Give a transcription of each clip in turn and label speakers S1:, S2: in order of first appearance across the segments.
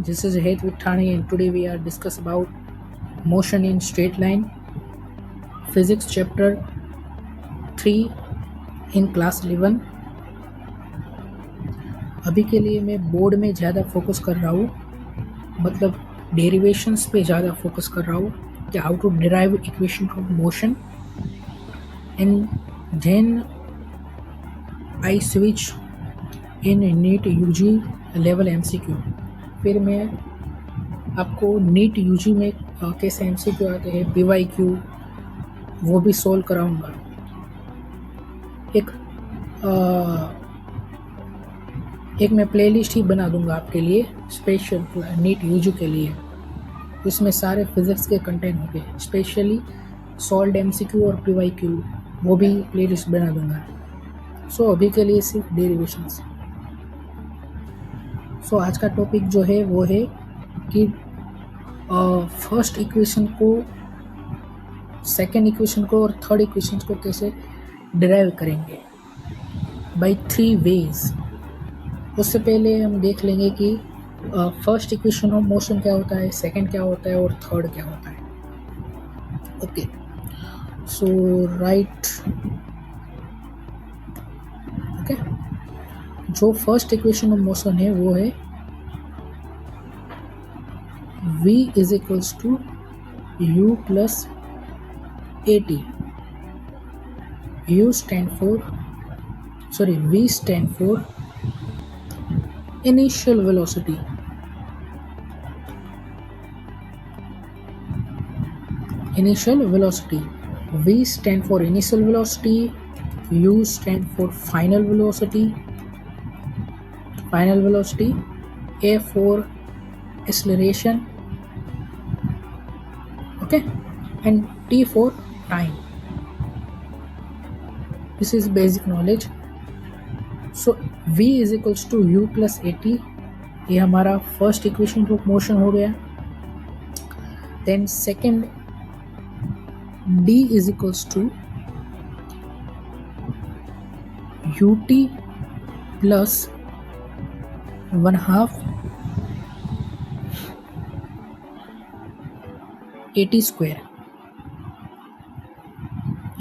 S1: This is Het Vitthani and today we are discuss about motion in straight line, physics chapter 3 in class 11। अभी के लिए मैं board में ज़्यादा focus कर रहा हूँ, मतलब डेरिवेशंस पे ज़्यादा फोकस कर रहा हूँ कि how to derive equation of motion and then I switch in NEET UG level MCQ. फिर मैं आपको नीट यूजी में कैसे एमसीक्यू आते हैं, पीवाईक्यू, वो भी सोल्व कराऊंगा। एक मैं प्लेलिस्ट ही बना दूंगा आपके लिए स्पेशल नीट यूजी के लिए, इसमें सारे फिजिक्स के कंटेंट होंगे, स्पेशली सॉल्व एमसीक्यू और पीवाईक्यू, वो भी प्लेलिस्ट बना दूंगा। सो अभी के लिए सिर्फ डेरिवेशंस। सो आज का टॉपिक जो है वो है कि फर्स्ट इक्वेशन को, सेकेंड इक्वेशन को और थर्ड इक्वेशन को कैसे डिराइव करेंगे बाय 3 वेज। उससे पहले हम देख लेंगे कि फर्स्ट इक्वेशन ऑफ मोशन क्या होता है, सेकेंड क्या होता है और थर्ड क्या होता है। Okay, so right. ओके, जो फर्स्ट इक्वेशन ऑफ मोशन है वो है v is equals to u plus at। v stand for initial velocity, v stand for initial velocity, u stand for final velocity, a for acceleration, okay, and t for time. This is basic knowledge. So v is equals to u plus at, ये हमारा first equation of motion हो गया। Then second, d is equals to ut plus 1/2 at square,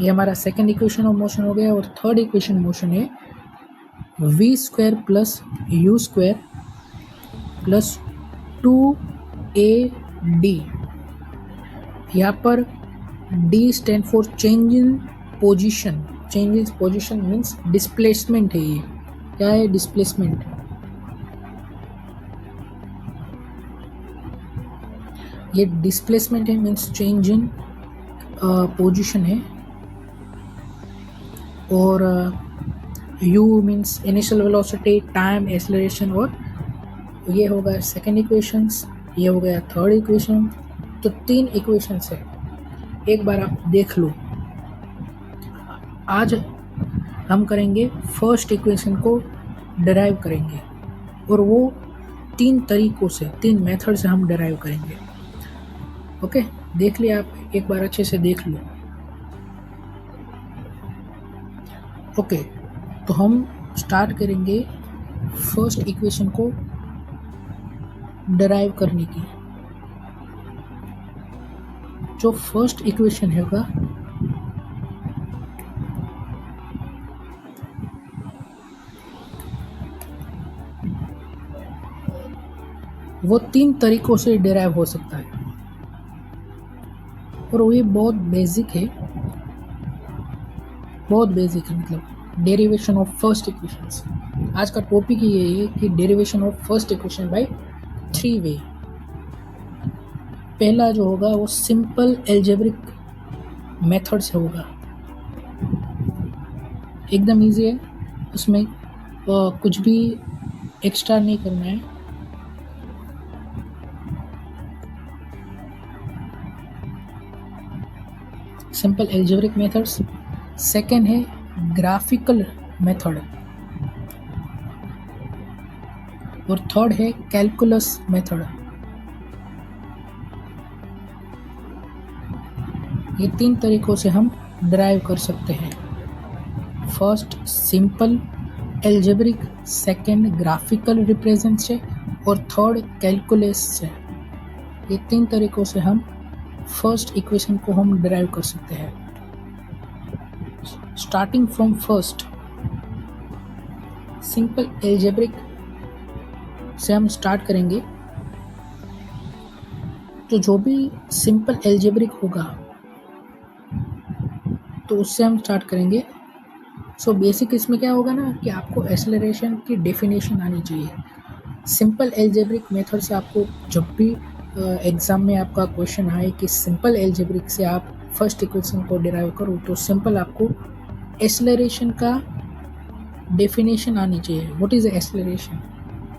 S1: ये हमारा second equation of motion हो गया। और third equation motion है v square plus u square plus 2ad। यहाँ पर d stand for change in position means displacement है। ये क्या है? डिस्प्लेसमेंट। ये डिस्प्लेसमेंट है मीन्स चेंज इन पोजीशन है। और u means initial velocity, time, acceleration. और ये हो गया सेकेंड इक्वेशंस, ये हो गया थर्ड इक्वेशन। तो 3 इक्वेशंस है, एक बार आप देख लो। आज हम करेंगे फर्स्ट इक्वेशन को डिराइव करेंगे, और वो 3 तरीकों से, 3 मेथड से हम डिराइव करेंगे। ओके, देख लिया आप, एक बार अच्छे से देख लो। ओके, तो हम स्टार्ट करेंगे फर्स्ट इक्वेशन को डिराइव करने की। जो फर्स्ट इक्वेशन होगा वो 3 तरीकों से डिराइव हो सकता है, और वो बहुत बेसिक है, मतलब डेरिवेशन ऑफ फर्स्ट इक्वेशंस। आज का टॉपिक ही ये है कि derivation of first equation by 3 वे। पहला जो होगा वो सिंपल एल्जेब्रिक मेथड से होगा, एकदम इजी है, उसमें कुछ भी एक्स्ट्रा नहीं करना है। Simple algebraic methods. सेकेंड है ग्राफिकल मेथड, और थर्ड है कैलकुलस मेथड। ये 3 तरीकों से हम डिराइव कर सकते हैं। First simple algebraic, second graphical representation और थर्ड कैलकुलस से। ये 3 तरीकों से हम फर्स्ट इक्वेशन को हम डिराइव कर सकते हैं। Starting from first, simple algebraic से हम स्टार्ट करेंगे। तो जो भी सिंपल एल्जेब्रिक होगा तो उससे हम स्टार्ट करेंगे। सो बेसिक इसमें क्या होगा ना कि आपको एक्सेलरेशन की डेफिनेशन आनी चाहिए। सिंपल एल्जेब्रिक मेथड से आपको जब भी एग्ज़ाम में आपका क्वेश्चन आए कि सिंपल एल्जेब्रिक से आप फर्स्ट इक्वेशन को डिराइव करो, तो सिंपल आपको एक्सेलरेशन का डेफिनेशन आनी चाहिए। What is acceleration?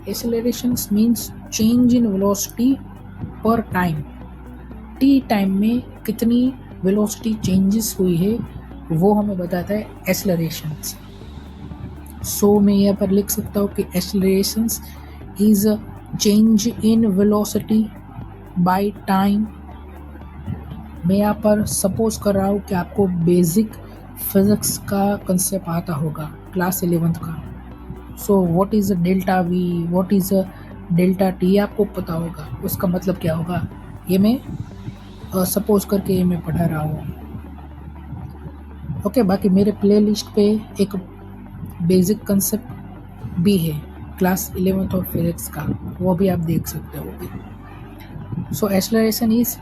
S1: Acceleration means change in velocity पर टाइम। टी टाइम में कितनी वेलोसिटी चेंजेस हुई है वो हमें बताता है एक्सेलरेशन। सो मैं यहाँ पर लिख सकता हूँ कि acceleration is a change in velocity by time. मैं यहाँ पर सपोज कर रहा हूँ कि आपको बेसिक फिजिक्स का कंसेप्ट आता होगा क्लास 11th का। So what is delta we, what is delta T, आपको पता होगा उसका मतलब क्या होगा। ये मैं सपोज करके ये मैं पढ़ा रहा हूँ। ओके, बाकी मेरे प्लेलिस्ट पे एक बेसिक कंसेप्ट भी है क्लास 11th ऑफ फिजिक्स का, वो भी आप देख सकते हो। So acceleration is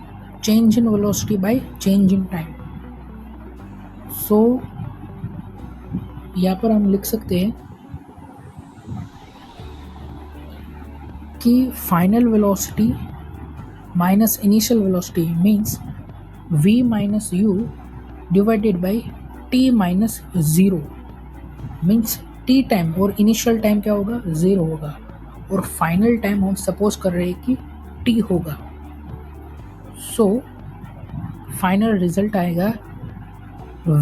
S1: change in velocity by change in time. So यहाँ पर हम लिख सकते हैं कि final velocity minus initial velocity means v minus U divided by t minus zero. Means t time और इनिशियल टाइम क्या होगा, 0 होगा, और फाइनल टाइम हम सपोज कर रहे हैं कि t होगा। सो फाइनल रिजल्ट आएगा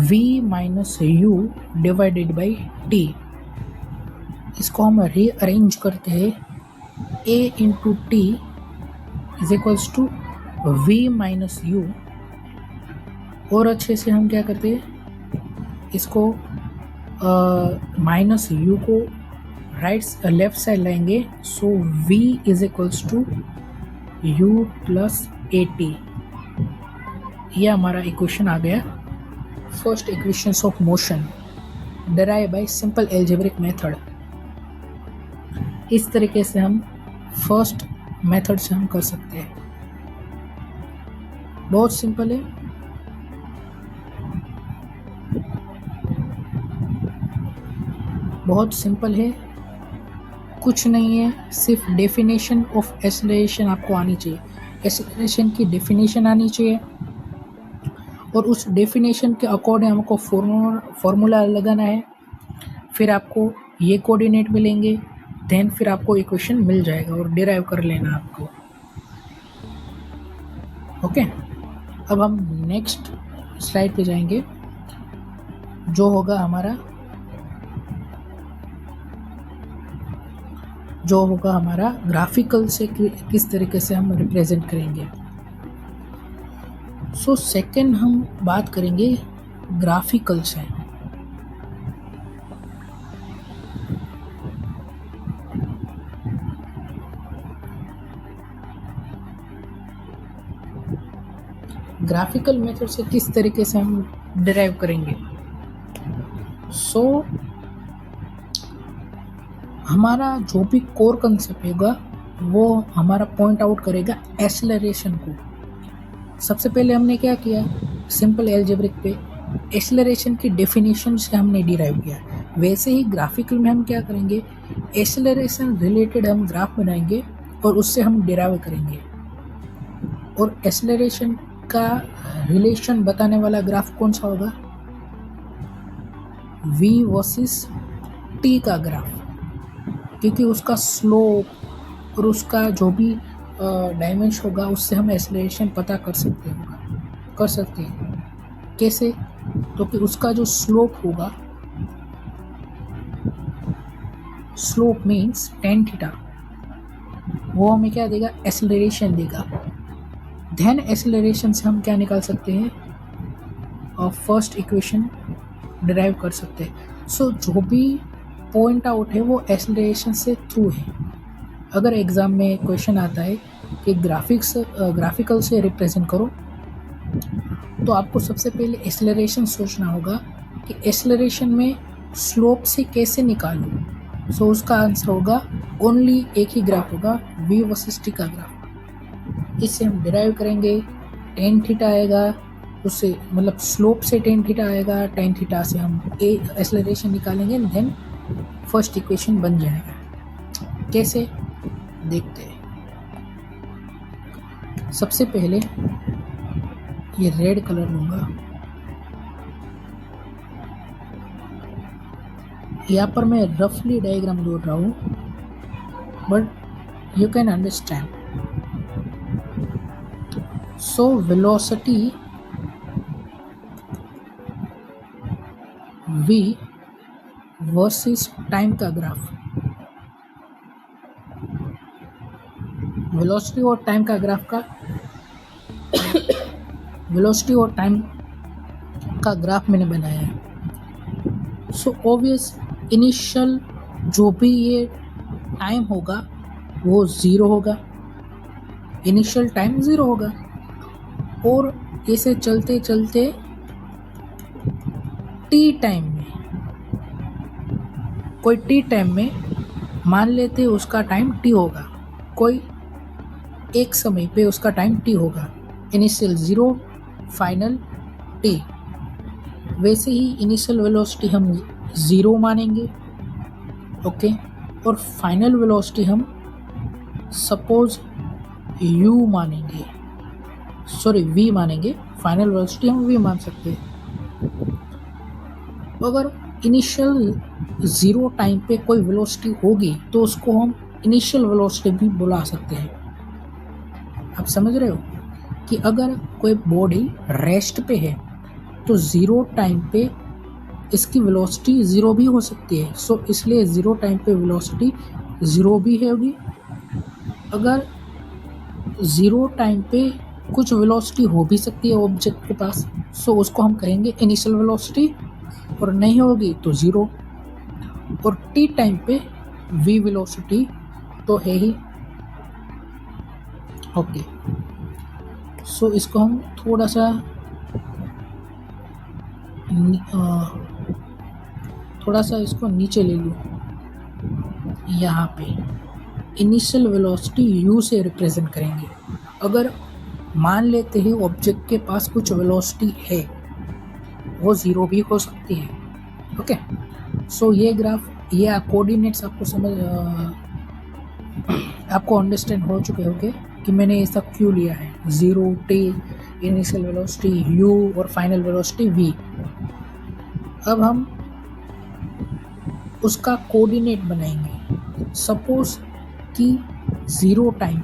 S1: v minus U divided by t। इसको हम रीअरेंज करते हैं, a into T is equals to v minus U. और अच्छे से हम क्या करते हैं, इसको माइनस यू को लेफ्ट साइड लाएंगे। So v is equals to U plus A T. यह हमारा इक्वेशन आ गया, first equations of motion derive by simple algebraic method. इस तरीके से हम फर्स्ट मेथड से हम कर सकते हैं। बहुत सिंपल है। बहुत सिंपल है, कुछ नहीं है, सिर्फ डेफिनेशन ऑफ एक्सेलरेशन आपको आनी चाहिए। एक्सेलरेशन की डेफिनेशन आनी चाहिए और उस डेफिनेशन के अकॉर्डिंग हमको फॉर्मूला लगाना है। फिर आपको ये कोऑर्डिनेट मिलेंगे, देन फिर आपको इक्वेशन मिल जाएगा और डिराइव कर लेना आपको। ओके, अब हम नेक्स्ट स्लाइड पे जाएंगे, जो होगा हमारा ग्राफिकल से किस तरीके से हम रिप्रेजेंट करेंगे। सो सेकंड हम बात करेंगे ग्राफिकल से। ग्राफिकल मेथड से किस तरीके से हम डिराइव करेंगे। सो हमारा जो भी कोर कंसेप्ट होगा वो हमारा पॉइंट आउट करेगा एक्सेलरेशन को। सबसे पहले हमने क्या किया, सिंपल एल्जेब्रिक पे एक्सेलरेशन की डेफिनेशन से हमने डिराइव किया। वैसे ही ग्राफिकल में हम क्या करेंगे, एक्सेलरेशन रिलेटेड हम ग्राफ बनाएंगे और उससे हम डिराइव करेंगे। और एक्सेलरेशन का रिलेशन बताने वाला ग्राफ कौन सा होगा, v वर्सेस t का ग्राफ, क्योंकि उसका स्लोप और उसका जो भी डायमेंशन होगा उससे हम एक्सेलरेशन पता कर सकते हैं। कैसे, तो कि उसका जो स्लोप होगा, स्लोप मीन्स tan थीटा, वो हमें क्या देगा, एक्सेलरेशन देगा। देन एक्सेलरेशन से हम क्या निकाल सकते हैं, और फर्स्ट इक्वेशन डिराइव कर सकते हैं। सो जो भी पॉइंट आउट है वो एक्सेलरेशन से थ्रू है। अगर एग्ज़ाम में क्वेश्चन आता है कि ग्राफिकल से रिप्रेजेंट करो, तो आपको सबसे पहले एक्सेलरेशन सोचना होगा कि एक्सेलरेशन में स्लोप से कैसे निकालूं। सो उसका आंसर होगा ओनली एक ही ग्राफ होगा, v वर्सेस t का ग्राफ। इससे हम डिराइव करेंगे, टेन थीटा आएगा, उससे मतलब स्लोप से टेन थीटा आएगा, टेन थीटा से हम एक्सेलरेशन निकालेंगे, देन फर्स्ट इक्वेशन बन जाएगा। कैसे देखते हैं। सबसे पहले ये रेड कलर लूँगा, यहाँ पर मैं रफली डायग्राम जोड़ रहा हूँ, but you can understand. So velocity v versus time का ग्राफ, वेलोसिटी और टाइम का ग्राफ का वेलोसिटी और टाइम का ग्राफ मैंने बनाया है। सो ऑब्वियस इनिशियल जो भी ये टाइम होगा वो ज़ीरो होगा, इनिशियल टाइम ज़ीरो होगा, और ऐसे चलते चलते टी टाइम में, कोई टी टाइम में मान लेते उसका टाइम टी होगा, कोई एक समय पे उसका टाइम टी होगा, इनिशियल ज़ीरो फाइनल टी। वैसे ही इनिशियल वेलोसिटी हम ज़ीरो मानेंगे, ओके, और फाइनल वेलोसिटी हम सपोज u मानेंगे, सॉरी v मानेंगे, फाइनल वेलोसिटी हम v मान सकते हैं। अगर इनिशियल ज़ीरो टाइम पे कोई वेलोसिटी होगी तो उसको हम इनिशियल वेलोसिटी भी बुला सकते हैं। आप समझ रहे हो कि अगर कोई बॉडी रेस्ट पे है तो ज़ीरो टाइम पे इसकी वेलोसिटी ज़ीरो भी हो सकती है। सो इसलिए ज़ीरो टाइम पे वेलोसिटी ज़ीरो भी होगी। अगर ज़ीरो टाइम पे कुछ वेलोसिटी हो भी सकती है ऑब्जेक्ट के पास, सो उसको हम कहेंगे इनिशियल वेलोसिटी, और नहीं होगी तो ज़ीरो। और टी टाइम पे v वेलोसिटी तो है ही, ओके। सो इसको हम थोड़ा सा इसको नीचे ले लूँ, यहाँ पे इनिशियल वेलोसिटी u से रिप्रेजेंट करेंगे। अगर मान लेते हैं ऑब्जेक्ट के पास कुछ वेलोसिटी है, वो ज़ीरो भी हो सकती है, ओके। सो ये ग्राफ, ये कोऑर्डिनेट्स आपको अंडरस्टैंड हो चुके होंगे कि मैंने ऐसा क्यों लिया है, zero T, initial velocity u और फाइनल वेलोसिटी v। अब हम उसका कोऑर्डिनेट बनाएंगे। सपोज कि ज़ीरो टाइम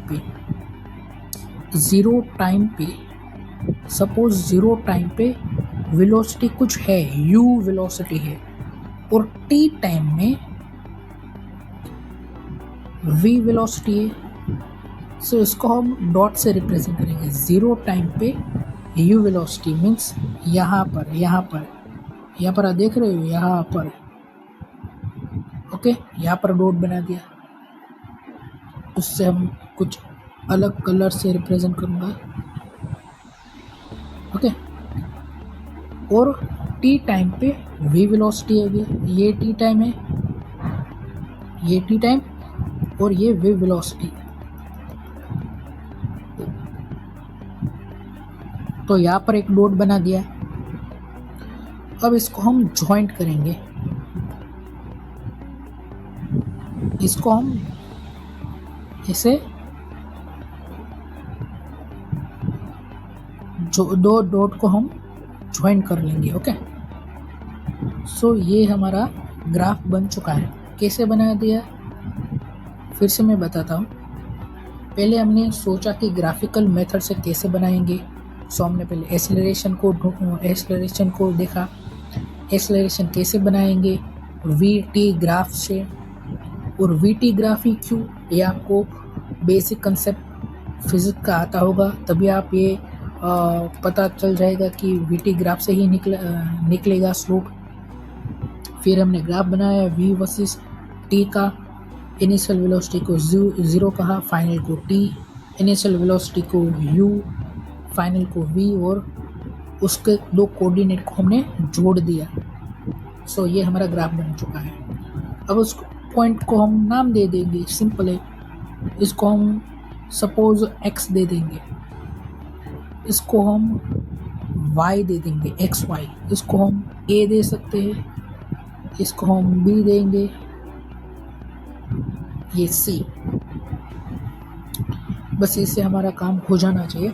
S1: पे वेलोसिटी कुछ है, u वेलोसिटी है, और t टाइम में v वेलोसिटी है। सो इसको हम डॉट से रिप्रेजेंट करेंगे। ज़ीरो टाइम पे u वेलोसिटी मीन्स यहाँ पर आप देख रहे हो, यहाँ पर, ओके, यहाँ पर डॉट बना दिया। उससे हम कुछ अलग कलर से रिप्रेजेंट करूँगा, ओके। और टी टाइम पे v वेलोसिटी है, ये टी टाइम है, ये टी टाइम, और ये v वेलोसिटी। तो यहाँ पर एक डॉट बना दिया। अब इसको हम जॉइंट करेंगे, इसको हम ऐसे जो दो डॉट को हम ज्वाइन कर लेंगे, ओके। सो ये हमारा ग्राफ बन चुका है। कैसे बना दिया, फिर से मैं बताता हूँ। पहले हमने सोचा कि ग्राफिकल मेथड से कैसे बनाएंगे। सो हमने पहले एक्सेलरेशन को देखा, एक्सेलरेशन कैसे बनाएंगे वी टी ग्राफ से। और वी टी ग्राफ ही क्यों, ये आपको बेसिक कंसेप्ट फिजिक्स का आता होगा, तभी आप ये पता चल जाएगा कि वी टी ग्राफ से ही निकलेगा स्लोप। फिर हमने ग्राफ बनाया v वर्सेस t का, इनिशियल वेलोसिटी को 0 कहा, फाइनल को t, इनिशियल वेलोसिटी को u, फाइनल को v, और उसके दो कोऑर्डिनेट को हमने जोड़ दिया। सो ये हमारा ग्राफ बन चुका है। अब उस पॉइंट को हम नाम दे देंगे, सिंपल है। इसको हम सपोज x दे देंगे, इसको हम y दे देंगे, xy। इसको हम a दे सकते हैं, इसको हम b देंगे, ये c। बस इससे हमारा काम हो जाना चाहिए।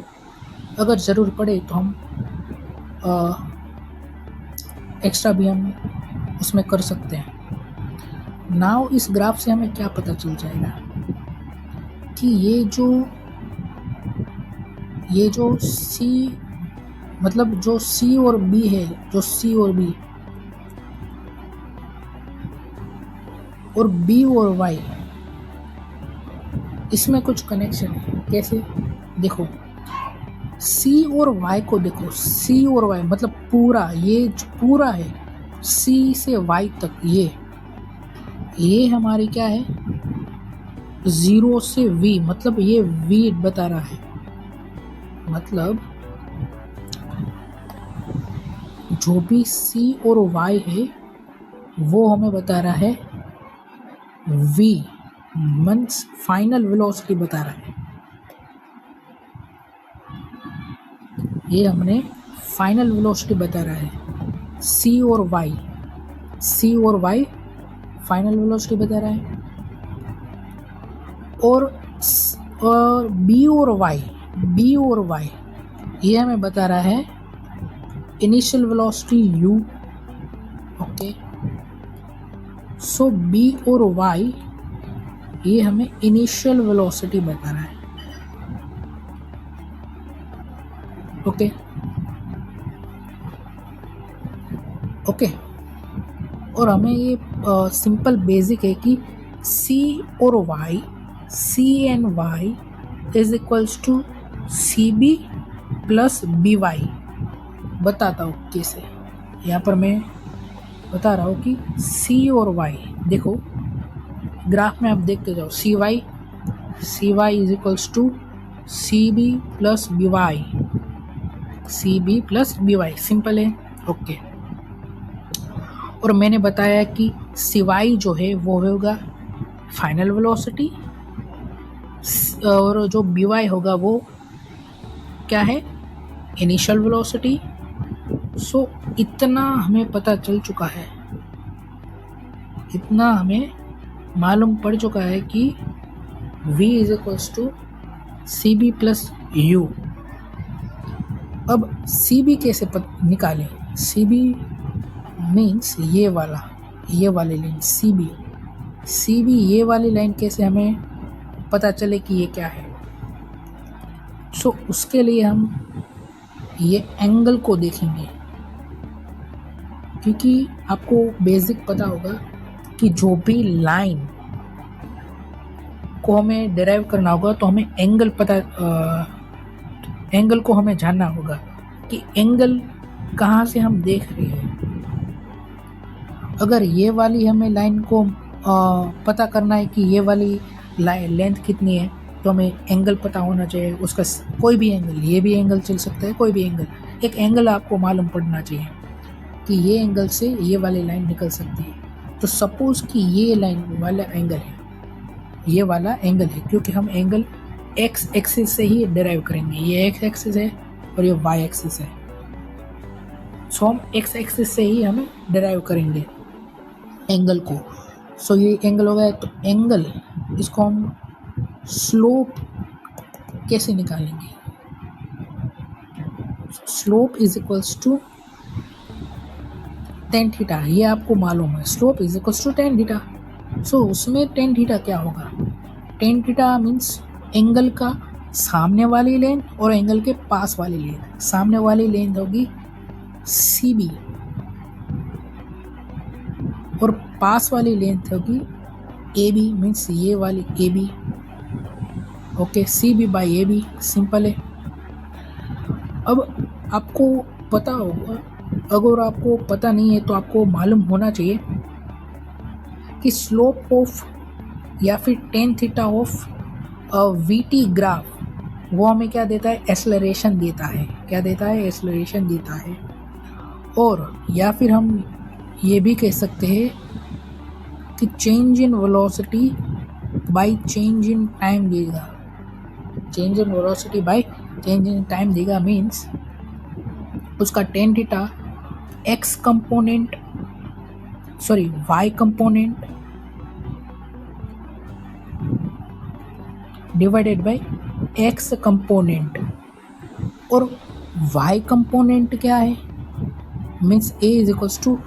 S1: अगर ज़रूर पड़े तो हम एक्स्ट्रा भी हम उसमें कर सकते हैं। नाउ इस ग्राफ से हमें क्या पता चल जाएगा कि ये जो C, मतलब जो C और B है, जो C और B और B और Y, इसमें कुछ कनेक्शन है। कैसे? देखो, C और Y को देखो, C और Y मतलब पूरा, ये जो पूरा है C से Y तक, ये हमारी क्या है, 0 से V, मतलब ये V बता रहा है। मतलब जो भी C और Y है वो हमें बता रहा है V, मीन्स फाइनल वेलोसिटी बता रहा है। ये हमने फाइनल वेलोसिटी बता रहा है। C और Y फाइनल वेलोसिटी बता रहा है, और B और Y ये हमें बता रहा है इनिशियल वेलोसिटी u। ओके, सो B और Y ये हमें इनिशियल वेलोसिटी बता रहा है। ओके, और हमें ये सिंपल बेसिक है कि C and Y is equals to CB plus BY। बताता हूँ कैसे। यहाँ पर मैं बता रहा हूँ कि C और Y, देखो ग्राफ में आप देखते जाओ, CY is equals to CB plus BY, simple है। ओके, और मैंने बताया कि CY जो है वो होगा फाइनल वेलोसिटी, और जो BY होगा वो क्या है, इनिशियल वेलोसिटी। सो इतना हमें पता चल चुका है, इतना हमें मालूम पड़ चुका है कि V is equals to CB plus U। अब CB कैसे निकालें? CB मीन्स ये वाली लाइन CB, ये वाली लाइन कैसे हमें पता चले कि ये क्या है? सो उसके लिए हम ये एंगल को देखेंगे, क्योंकि आपको बेसिक पता होगा कि जो भी लाइन को हमें डिराइव करना होगा तो हमें एंगल को हमें जानना होगा कि एंगल कहाँ से हम देख रहे हैं। अगर ये वाली हमें लाइन को पता करना है कि ये वाली लेंथ कितनी है, तो हमें एंगल पता होना चाहिए उसका। कोई भी एंगल, ये भी एंगल चल सकता है, कोई भी एंगल, एक एंगल आपको मालूम पड़ना चाहिए कि ये एंगल से ये वाली लाइन निकल सकती है। तो सपोज कि ये लाइन वाला एंगल है, ये वाला एंगल है, क्योंकि हम एंगल x एक्सिस से ही डिराइव करेंगे। ये x एक्सिस है और ये y एक्सिस है, सो हम x एक्सिस से ही हमें डिराइव करेंगे एंगल को। सो ये एंगल हो गया। तो एंगल, इसको हम स्लोप कैसे निकालेंगे? Slope is equals to tan theta, ये आपको मालूम है। Slope is equals to tan theta. So उसमें टेन थीटा क्या होगा? टेन थीटा मीन्स एंगल का सामने वाली लेंथ और एंगल के पास वाली लेंथ। सामने वाली लेंथ होगी CB और पास वाली लेंथ होगी AB, मीन्स ये वाली AB। Okay, CB by AB, simple है। अब आपको पता होगा, अगर आपको पता नहीं है तो आपको मालूम होना चाहिए कि स्लोप ऑफ या फिर tan theta of we T graph, वो हमें क्या देता है, एक्सेलरेशन देता है। क्या देता है, एक्सेलरेशन देता है। और या फिर हम ये भी कह सकते हैं कि change in velocity by change in time देगा। Change in velocity by change in time देगा मीन्स उसका tan theta X component sorry Y component divided by X component. और वाई कंपोनेंट क्या है, means A is equals to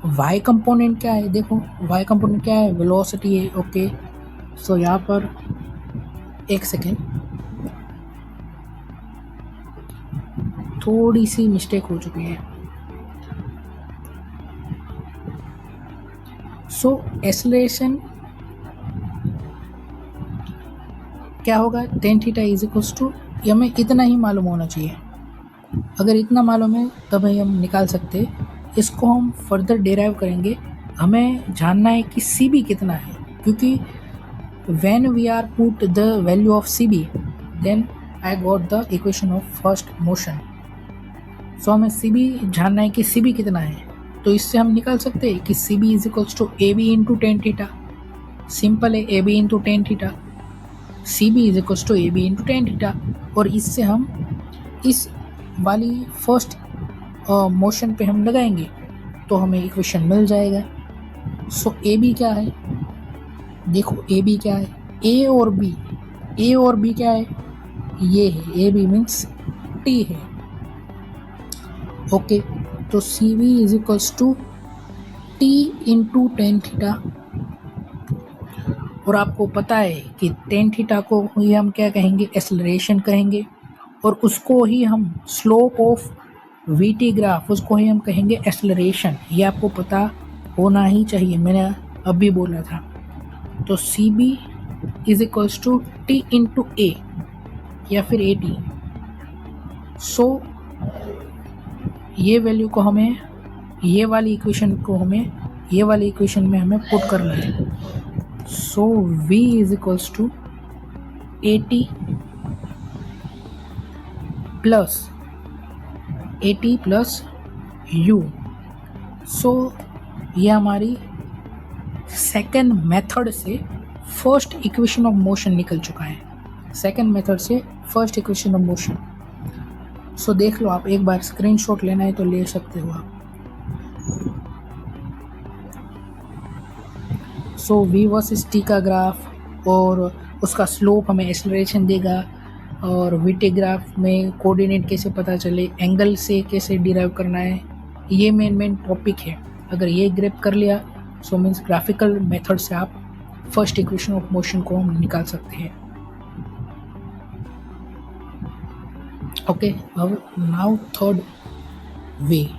S1: Y component क्या है, देखो Y component क्या है, वेलोसिटी है। ओके, सो यहाँ पर एक सेकेंड, थोड़ी सी मिस्टेक हो चुकी है। सो एक्सेलरेशन क्या होगा, tan theta is equals to, हमें इतना ही मालूम होना चाहिए। अगर इतना मालूम है तब ही हम निकाल सकते हैं। इसको हम फर्दर डेराइव करेंगे। हमें जानना है कि सी बी कितना है, क्योंकि when we are put the value of C B then I got the equation of first motion. So हमें सी बी जानना है कि सी बी कितना है, तो इससे हम निकाल सकते हैं कि C B is equals to A B into tan theta. Simple है, A B into tan theta, C B is equals to A B into tan theta. और इससे हम इस वाली फर्स्ट मोशन पे हम लगाएंगे तो हमें इक्वेशन मिल जाएगा। सो ए बी क्या है, देखो ए बी क्या है, ए और बी क्या है, ये है, ए बी मीन्स टी है। ओके, तो C B is equals to T into tan theta. और आपको पता है कि टेन थीटा को ही हम क्या कहेंगे, एक्सेलरेशन कहेंगे, और उसको ही हम slope of we T graph, उसको ही हम कहेंगे एक्सेलरेशन। ये आपको पता होना ही चाहिए, मैंने अभी बोला था। तो C B is equals to T into A या फिर ए टी। सो ये वैल्यू को हमें ये वाली इक्वेशन में हमें पुट करना है। So v is equals to A T plus u। So ये हमारी सेकेंड मेथड से फर्स्ट इक्वेशन ऑफ मोशन निकल चुका है। सेकेंड मेथड से first equation of motion. So देख लो, आप एक बार स्क्रीनशॉट लेना है तो ले सकते हो आप। सो v वर्सेस t का ग्राफ और उसका स्लोप हमें एक्सेलरेशन देगा, और वी टी ग्राफ में कोऑर्डिनेट कैसे पता चले, एंगल से कैसे डिराइव करना है, ये मेन टॉपिक है। अगर ये ग्रैप कर लिया सो मीन्स ग्राफिकल मेथड से आप फर्स्ट इक्वेशन ऑफ मोशन को हम निकाल सकते हैं। ओके, अब नाउ थर्ड वे,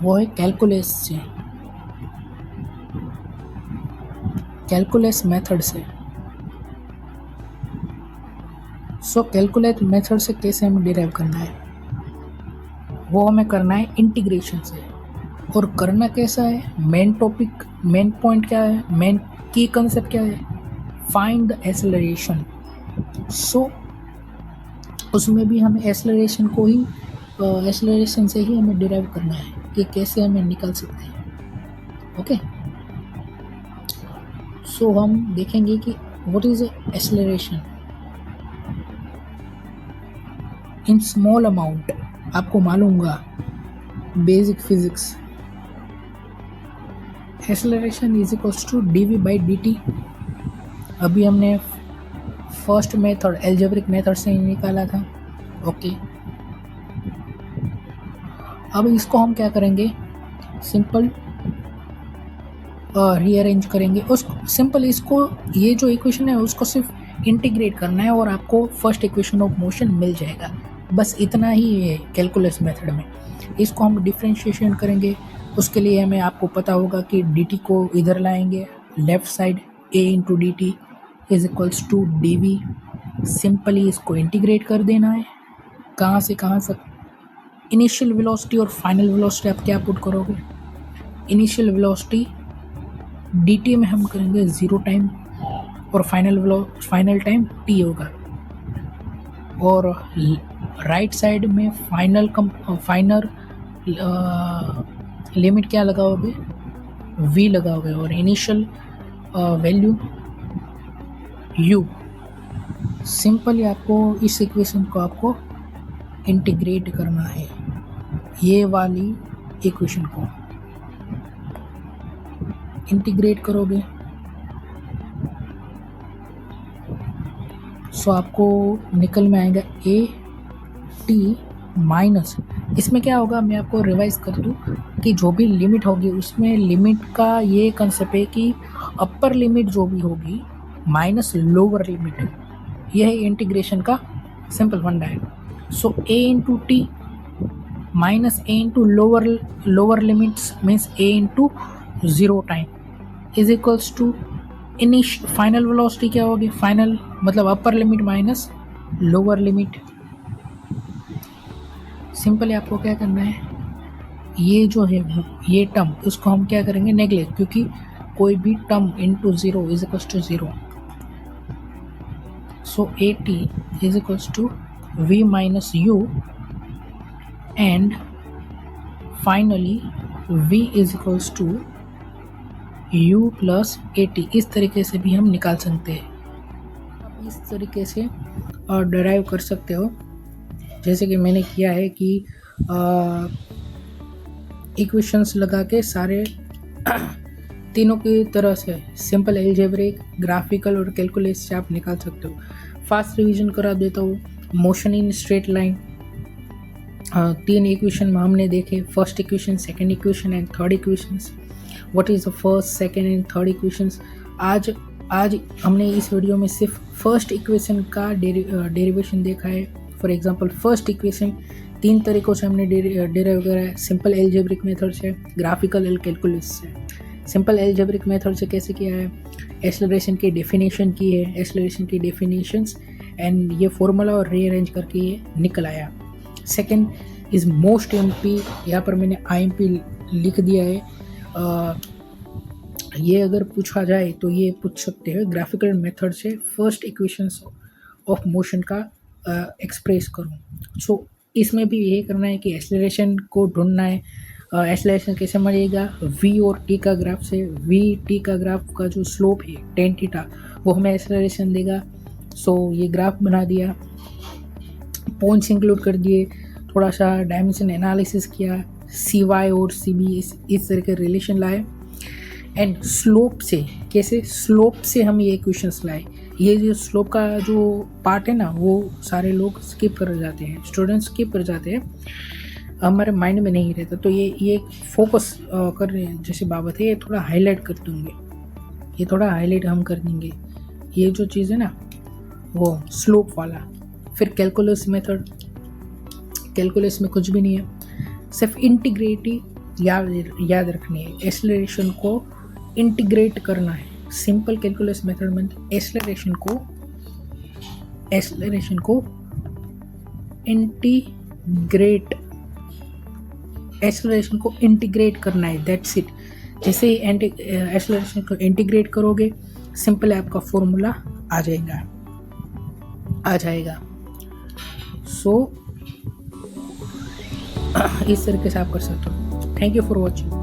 S1: वो है कैलकुलस मेथड से। सो कैलकुलेट मेथड से कैसे हमें डिराइव करना है, वो हमें करना है इंटीग्रेशन से। और करना कैसा है, मेन पॉइंट क्या है, मेन की कंसेप्ट क्या है, फाइंड द एक्सेलरेशन। सो उसमें भी हमें एक्सेलरेशन से ही हमें डिराइव करना है कि कैसे हमें निकाल सकते हैं। ओके, सो हम देखेंगे कि what is acceleration in small amount. आपको मालूम होगा basic physics, acceleration is equals to dv by dt। अभी हमने फर्स्ट मेथड एल्जेब्रिक मेथड से ही निकाला था। ओके, अब इसको हम क्या करेंगे, सिंपल रीअरेंज करेंगे इसको, ये जो इक्वेशन है उसको सिर्फ इंटीग्रेट करना है और आपको फर्स्ट इक्वेशन ऑफ मोशन मिल जाएगा। बस इतना ही है कैलकुलस मेथड में। इसको हम डिफरेंशिएशन करेंगे, उसके लिए हमें आपको पता होगा कि dt को इधर लाएंगे, left side a into D T is equals to D V. Simply इसको इंटीग्रेट कर देना है, कहाँ से कहाँ तक, इनिशियल वेलोसिटी और फाइनल वेलोसिटी आप क्या पुट करोगे, इनिशियल वेलोसिटी dt में हम करेंगे 0 टाइम और फाइनल टाइम t होगा, और राइट साइड में फाइनल लिमिट क्या लगाओगे, v लगाओगे, और इनिशियल वैल्यू u। सिंपली आपको इस इक्वेशन को आपको इंटीग्रेट करना है, ये वाली इक्वेशन को इंटीग्रेट करोगे सो आपको निकल में आएगा ए टी माइनस, इसमें क्या होगा, मैं आपको रिवाइज कर दूँ कि जो भी लिमिट होगी उसमें लिमिट का ये कंसेप्ट है कि अपर लिमिट जो भी होगी माइनस लोअर लिमिट, यह है इंटीग्रेशन का सिंपल फंडा है। So A into T minus A into lower limits means A into 0 time is equals to final velocity क्या होगी, फाइनल मतलब upper limit minus lower limit. Simply आपको क्या करना है, ये जो है ये टर्म उसको हम क्या करेंगे, नेगलेक्ट, क्योंकि कोई भी term into 0 is equals to 0। So A T is equals to v minus u and finally v is equals to u plus A T. इस तरीके से भी हम निकाल सकते हैं, आप इस तरीके से डराइव कर सकते हो, जैसे कि मैंने किया है कि इक्वेशंस लगा के सारे तीनों की तरह से सिंपल एल्जेब्रिक, ग्राफिकल और कैलकुलस से आप निकाल सकते हो। फास्ट रिवीजन करा देता हूँ। Motion in straight line 3 equation में हमने देखे, first equation, second equation and third equations. What is the first, second and third equations. आज हमने इस वीडियो में सिर्फ फर्स्ट इक्वेशन का डेरिवेशन देखा है। फॉर एग्जांपल फर्स्ट इक्वेशन 3 तरीक़ों से हमने डेराइव करा है, सिंपल एल्जेब्रिक मेथड से, ग्राफिकल और कैलकुलस से। सिंपल एल्जेब्रिक मेथड से कैसे किया है, एक्सेलरेशन की डेफिनेशन की है, एक्सेलरेशन की डेफिनेशंस एंड ये फॉर्मूला और रीअरेंज करके ये निकल आया। सेकंड इज़ मोस्ट एमपी, यहाँ पर मैंने आईएमपी लिख दिया है। ये अगर पूछा जाए तो ये पूछ सकते हैं ग्राफिकल मेथड से फर्स्ट इक्वेशंस ऑफ मोशन का एक्सप्रेस करूँ। सो इसमें भी यही करना है कि एक्सेलरेशन को ढूंढना है। एक्सेलरेशन कैसे मिलेगा, v और t का ग्राफ से। v t का ग्राफ का जो स्लोप है tan थीटा वो हमें एक्सेलरेशन देगा। सो ये ग्राफ बना दिया, पॉइंट्स इंक्लूड कर दिए, थोड़ा सा डायमेंशन एनालिसिस किया, सी वाई और सी बी इस तरह के रिलेशन लाए एंड स्लोप से, कैसे स्लोप से हम ये इक्वेशंस लाए। ये जो स्लोप का जो पार्ट है ना वो सारे लोग स्किप कर जाते हैं, स्टूडेंट्स स्किप कर जाते हैं, हमारे माइंड में नहीं रहता। तो ये फोकस कर रहे हैं जैसे बाबत है, ये थोड़ा हाईलाइट कर दूँगे, ये थोड़ा हाईलाइट हम कर देंगे ये जो चीज़ है ना वो स्लोप वाला। फिर कैलकुलस मेथड, कैलकुलस में कुछ भी नहीं है, सिर्फ इंटीग्रेटी याद रखनी है, एक्सेलरेशन को इंटीग्रेट करना है। सिंपल कैलकुलस मेथड में एक्सेलरेशन को इंटीग्रेट करना है, दैट्स इट। जैसे ही एक्सेलरेशन को इंटीग्रेट करोगे सिंपल आपका फॉर्मूला आ जाएगा। सो इस तरीके से आप कर सकते हो। Thank you for watching.